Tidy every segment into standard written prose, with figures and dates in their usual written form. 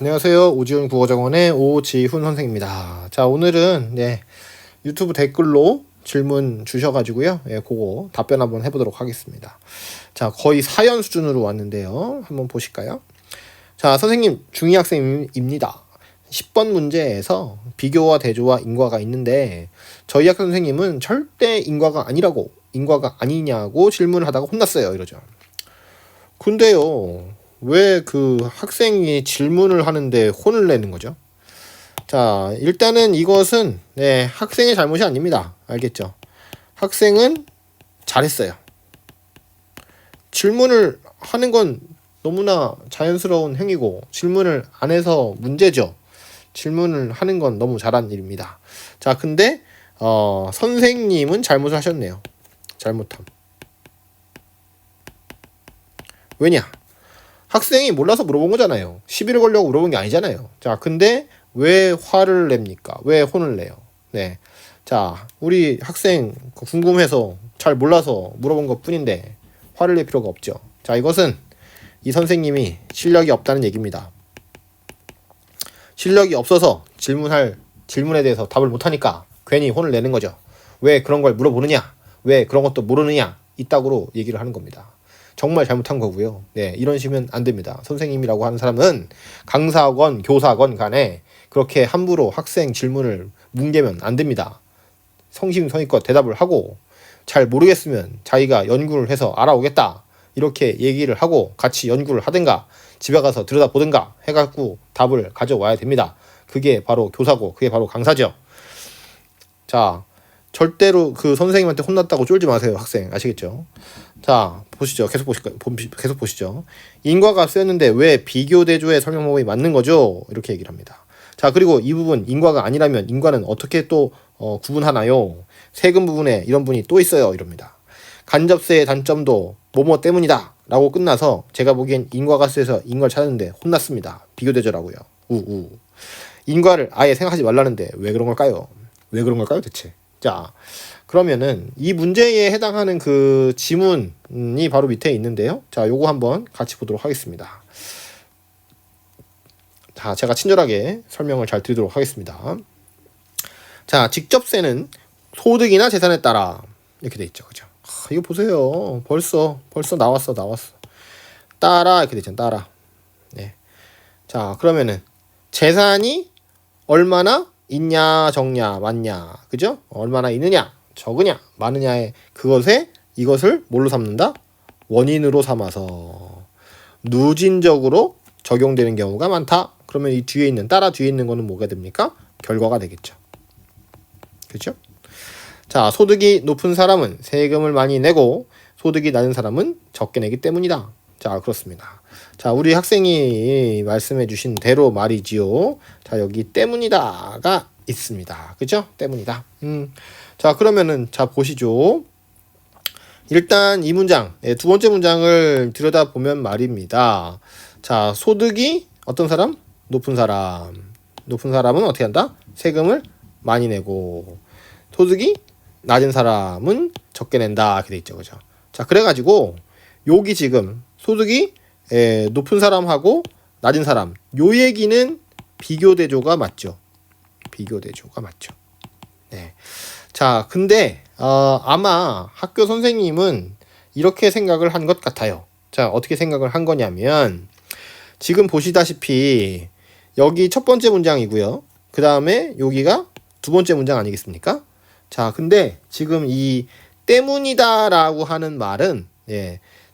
안녕하세요. 오지훈 국어정원의 오지훈 선생입니다. 자, 오늘은 유튜브 댓글로 질문 주셔가지고요. 그거 답변 한번 해보도록 하겠습니다. 자, 거의 사연 수준으로 왔는데요. 한번 보실까요? 자, 선생님 중2 학생입니다. 10번 문제에서 비교와 대조와 인과가 있는데 저희 학교 선생님은 절대 인과가 아니냐고 질문을 하다가 혼났어요. 이러죠. 근데요, 왜 그 학생이 질문을 하는데 혼을 내는 거죠? 자, 일단은 이것은 학생의 잘못이 아닙니다. 알겠죠? 학생은 잘했어요. 질문을 하는 건 너무나 자연스러운 행위고 질문을 안 해서 문제죠. 질문을 하는 건 너무 잘한 일입니다. 자, 근데 선생님은 잘못을 하셨네요. 잘못함. 왜냐? 학생이 몰라서 물어본 거잖아요. 시비를 걸려고 물어본 게 아니잖아요. 자, 근데 왜 화를 냅니까? 왜 혼을 내요? 네. 자, 우리 학생 궁금해서 잘 몰라서 물어본 것 뿐인데 화를 낼 필요가 없죠. 자, 이것은 이 선생님이 실력이 없다는 얘기입니다. 실력이 없어서 질문에 대해서 답을 못하니까 괜히 혼을 내는 거죠. 왜 그런 걸 물어보느냐? 왜 그런 것도 모르느냐? 이따구로 얘기를 하는 겁니다. 정말 잘못한 거고요. 이런 식이면 안 됩니다. 선생님이라고 하는 사람은 강사건 교사건 간에 그렇게 함부로 학생 질문을 뭉개면 안 됩니다. 성심성의껏 대답을 하고 잘 모르겠으면 자기가 연구를 해서 알아오겠다. 이렇게 얘기를 하고 같이 연구를 하든가 집에 가서 들여다보든가 해갖고 답을 가져와야 됩니다. 그게 바로 교사고 그게 바로 강사죠. 자, 절대로 그 선생님한테 혼났다고 쫄지 마세요. 학생 아시겠죠? 자, 보시죠. 계속 보시죠. 인과가 쓰였는데 왜 비교대조의 설명법이 맞는 거죠? 이렇게 얘기를 합니다. 자, 그리고 이 부분 인과가 아니라면 인과는 어떻게 또 구분하나요? 세금 부분에 이런 분이 또 있어요. 이럽니다. 간접세의 단점도 뭐뭐 때문이다 라고 끝나서 제가 보기엔 인과가 쓰여서 인과를 찾았는데 혼났습니다. 비교대조라고요. 인과를 아예 생각하지 말라는데 왜 그런 걸까요? 왜 그런 걸까요 대체? 자, 그러면은 이 문제에 해당하는 그 지문이 바로 밑에 있는데요. 자, 요거 한번 같이 보도록 하겠습니다. 자, 제가 친절하게 설명을 잘 드리도록 하겠습니다. 자, 직접세는 소득이나 재산에 따라 이렇게 돼 있죠. 그죠? 이거 보세요. 벌써 나왔어. 따라 이렇게 돼 있잖아. 따라. 네. 자, 그러면은 재산이 얼마나 있냐, 적냐, 많냐, 그죠? 얼마나 있느냐, 적으냐, 많으냐의 이것을 뭘로 삼는다? 원인으로 삼아서 누진적으로 적용되는 경우가 많다. 그러면 이 따라 뒤에 있는 거는 뭐가 됩니까? 결과가 되겠죠. 그렇죠? 자, 소득이 높은 사람은 세금을 많이 내고 소득이 낮은 사람은 적게 내기 때문이다. 자, 그렇습니다. 자, 우리 학생이 말씀해 주신 대로 말이지요. 자, 여기 때문이다가 있습니다. 그죠? 때문이다. 자, 그러면은 자, 보시죠. 일단 이 문장, 두 번째 문장을 들여다보면 말입니다. 자, 소득이 어떤 사람? 높은 사람. 높은 사람은 어떻게 한다? 세금을 많이 내고 소득이 낮은 사람은 적게 낸다. 이렇게 돼 있죠. 그죠? 자, 그래가지고 여기 지금 소득이 높은 사람하고 낮은 사람 요 얘기는 비교대조가 맞죠. 비교대조가 맞죠. 네. 자, 근데 아마 학교 선생님은 이렇게 생각을 한 것 같아요. 자, 어떻게 생각을 한 거냐면 지금 보시다시피 여기 첫 번째 문장이고요. 그 다음에 여기가 두 번째 문장 아니겠습니까? 자, 근데 지금 이 때문이다 라고 하는 말은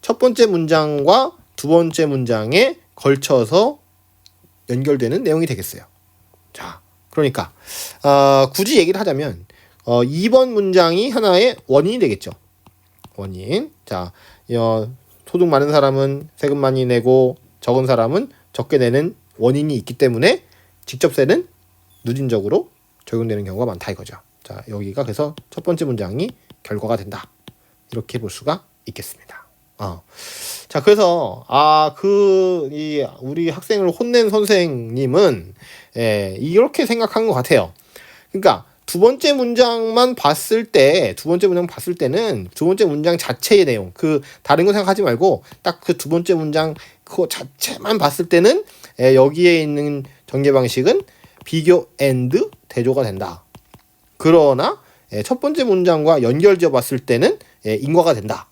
첫 번째 문장과 두 번째 문장에 걸쳐서 연결되는 내용이 되겠어요. 자, 그러니까 굳이 얘기를 하자면 2번 문장이 하나의 원인이 되겠죠. 원인. 자, 소득 많은 사람은 세금 많이 내고 적은 사람은 적게 내는 원인이 있기 때문에 직접세는 누진적으로 적용되는 경우가 많다 이거죠. 자, 여기가 그래서 첫 번째 문장이 결과가 된다. 이렇게 볼 수가 있겠습니다. 자, 그래서 우리 학생을 혼낸 선생님은 이렇게 생각한 것 같아요. 그러니까 두 번째 문장만 봤을 때는 두 번째 문장 자체의 내용, 그 다른 거 생각하지 말고 딱 그 두 번째 문장 그거 자체만 봤을 때는 여기에 있는 전개 방식은 비교 and 대조가 된다. 그러나 첫 번째 문장과 연결지어 봤을 때는 인과가 된다.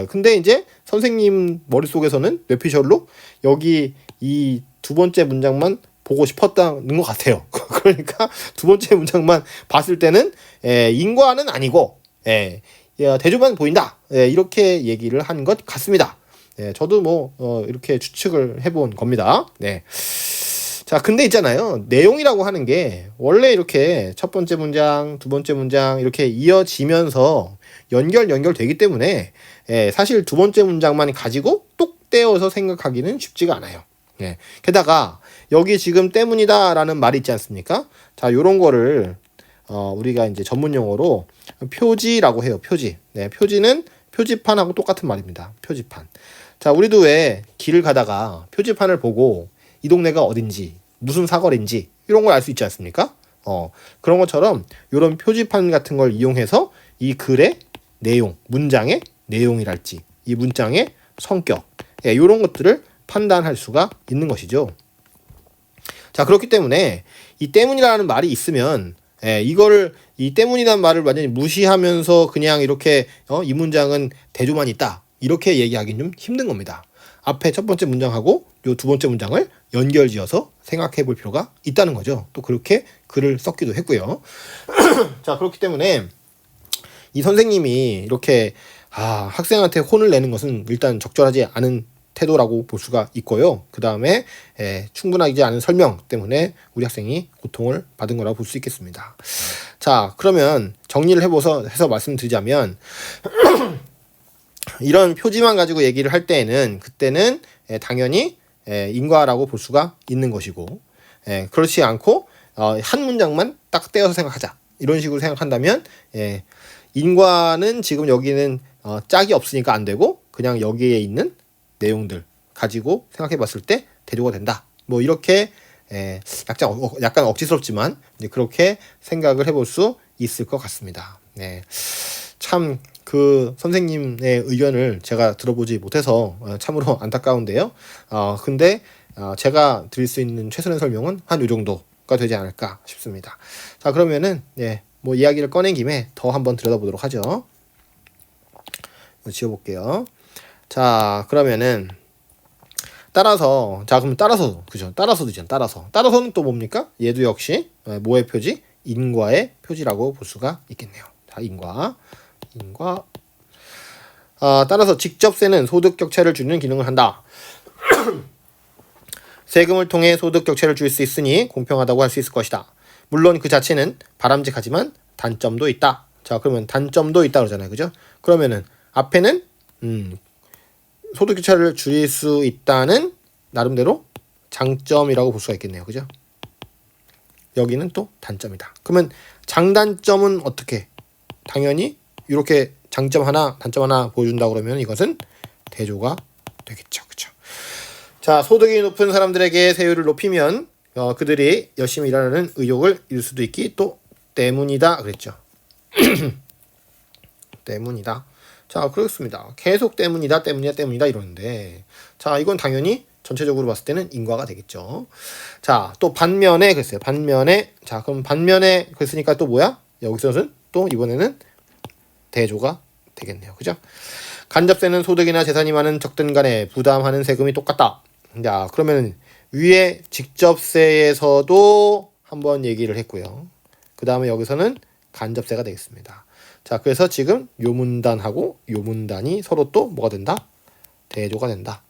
근데 이제 선생님 머릿속에서는 뇌피셜로 여기 이 두 번째 문장만 보고 싶었다는 것 같아요. 그러니까 두 번째 문장만 봤을 때는 인과는 아니고 대조만 보인다. 이렇게 얘기를 한 것 같습니다. 저도 뭐 이렇게 추측을 해본 겁니다. 네. 자, 근데 있잖아요. 내용이라고 하는 게 원래 이렇게 첫 번째 문장, 두 번째 문장 이렇게 이어지면서 연결되기 때문에 사실 두 번째 문장만 가지고 똑 떼어서 생각하기는 쉽지가 않아요. 게다가 여기 지금 때문이다라는 말이 있지 않습니까? 자, 요런 거를 우리가 이제 전문 용어로 표지라고 해요. 표지. 표지는 표지판하고 똑같은 말입니다. 표지판. 자, 우리도 왜 길을 가다가 표지판을 보고 이 동네가 어딘지, 무슨 사거리인지 이런 걸 알 수 있지 않습니까? 그런 것처럼 이런 표지판 같은 걸 이용해서 이 글의 내용, 문장의 내용이랄지 이 문장의 성격 이런 것들을 판단할 수가 있는 것이죠. 자, 그렇기 때문에 이 때문이라는 말이 있으면 이거를 이 때문이라는 말을 완전히 무시하면서 그냥 이렇게 이 문장은 대조만 있다 이렇게 얘기하기는 좀 힘든 겁니다. 앞에 첫 번째 문장하고 요 두 번째 문장을 연결지어서 생각해 볼 필요가 있다는 거죠. 또 그렇게 글을 썼기도 했고요. 자, 그렇기 때문에 이 선생님이 이렇게 학생한테 혼을 내는 것은 일단 적절하지 않은 태도라고 볼 수가 있고요. 그 다음에 충분하지 않은 설명 때문에 우리 학생이 고통을 받은 거라고 볼 수 있겠습니다. 자, 그러면 정리를 해서 말씀드리자면 이런 표지만 가지고 얘기를 할 때에는 그때는 당연히 인과라고 볼 수가 있는 것이고 그렇지 않고 한 문장만 딱 떼어서 생각하자 이런 식으로 생각한다면 인과는 지금 여기는 짝이 없으니까 안 되고 그냥 여기에 있는 내용들 가지고 생각해 봤을 때 대조가 된다. 뭐 이렇게 약간 억지스럽지만 이제 그렇게 생각을 해볼 수 있을 것 같습니다. 참 그 선생님의 의견을 제가 들어보지 못해서 참으로 안타까운데요. 근데 제가 드릴 수 있는 최선의 설명은 한 요 정도가 되지 않을까 싶습니다. 자, 그러면은 뭐 이야기를 꺼낸 김에 더 한번 들여다보도록 하죠. 지워볼게요. 자, 그러면은 그럼 따라서 그죠? 따라서는 또 뭡니까? 얘도 역시 뭐의 표지? 인과의 표지라고 볼 수가 있겠네요. 자, 인과. 따라서 직접세는 소득 격차를 주는 기능을 한다. 세금을 통해 소득 격차를 줄 수 있으니 공평하다고 할 수 있을 것이다. 물론 그 자체는 바람직하지만 단점도 있다. 자, 그러면 단점도 있다 그러잖아요. 그죠? 그러면은 앞에는 소득 격차를 줄일 수 있다는 나름대로 장점이라고 볼 수가 있겠네요. 그죠? 여기는 또 단점이다. 그러면 장단점은 어떻게? 당연히 이렇게 장점 하나, 단점 하나 보여준다 그러면 이것은 대조가 되겠죠. 그죠? 자, 소득이 높은 사람들에게 세율을 높이면 그들이 열심히 일하는 의욕을 잃을 수도 있기 또 때문이다 그랬죠. 때문이다. 자, 그렇습니다. 계속 때문이다 이러는데 자, 이건 당연히 전체적으로 봤을 때는 인과가 되겠죠. 자, 또 반면에 그랬어요. 자, 그럼 반면에 그랬으니까 또 뭐야? 여기서는 또 이번에는 대조가 되겠네요. 그죠? 간접세는 소득이나 재산이 많은 적든 간에 부담하는 세금이 똑같다. 자, 그러면 위에 직접세에서도 한번 얘기를 했고요. 그 다음에 여기서는 간접세가 되겠습니다. 자, 그래서 지금 요 문단하고 요 문단이 서로 또 뭐가 된다? 대조가 된다.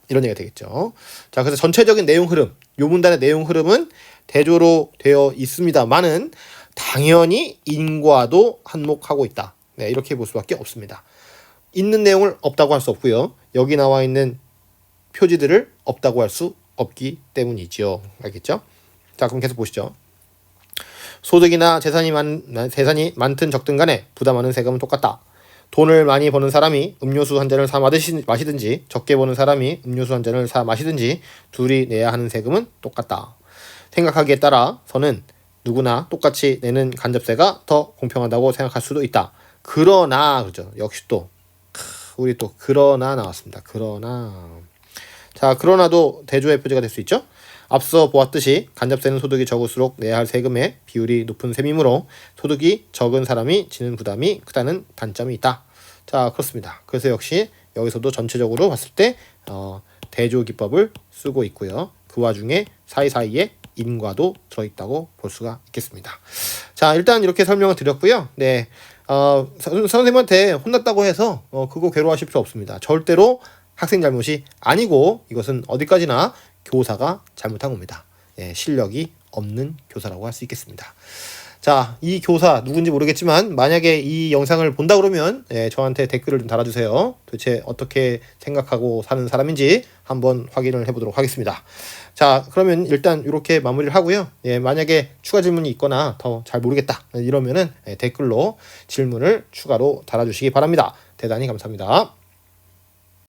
이런 얘기가 되겠죠. 자, 그래서 전체적인 내용 흐름, 요 문단의 내용 흐름은 대조로 되어 있습니다만은 당연히 인과도 한몫하고 있다. 이렇게 볼 수밖에 없습니다. 있는 내용을 없다고 할 수 없고요. 여기 나와 있는 표지들을 없다고 할 수 없기 때문이죠. 알겠죠? 자, 그럼 계속 보시죠. 소득이나 재산이 많든 적든 간에 부담하는 세금은 똑같다. 돈을 많이 버는 사람이 음료수 한 잔을 사 마시든지 적게 버는 사람이 음료수 한 잔을 사 마시든지 둘이 내야 하는 세금은 똑같다. 생각하기에 따라서는 누구나 똑같이 내는 간접세가 더 공평하다고 생각할 수도 있다. 그러나 그죠? 역시 또 우리 또 그러나 나왔습니다. 그러나 자, 그러나도 대조의 표제가 될 수 있죠. 앞서 보았듯이 간접세는 소득이 적을수록 내야 할 세금의 비율이 높은 셈이므로 소득이 적은 사람이 지는 부담이 크다는 단점이 있다. 자, 그렇습니다. 그래서 역시 여기서도 전체적으로 봤을 때 대조 기법을 쓰고 있고요. 그 와중에 사이사이에 인과도 들어있다고 볼 수가 있겠습니다. 자, 일단 이렇게 설명을 드렸고요. 네, 선생님한테 혼났다고 해서 그거 괴로워하실 필요 없습니다. 절대로 학생 잘못이 아니고 이것은 어디까지나 교사가 잘못한 겁니다. 예, 실력이 없는 교사라고 할 수 있겠습니다. 자, 이 교사 누군지 모르겠지만 만약에 이 영상을 본다 그러면 저한테 댓글을 좀 달아주세요. 도대체 어떻게 생각하고 사는 사람인지 한번 확인을 해보도록 하겠습니다. 자, 그러면 일단 이렇게 마무리를 하고요. 만약에 추가 질문이 있거나 더 잘 모르겠다 이러면은 댓글로 질문을 추가로 달아주시기 바랍니다. 대단히 감사합니다.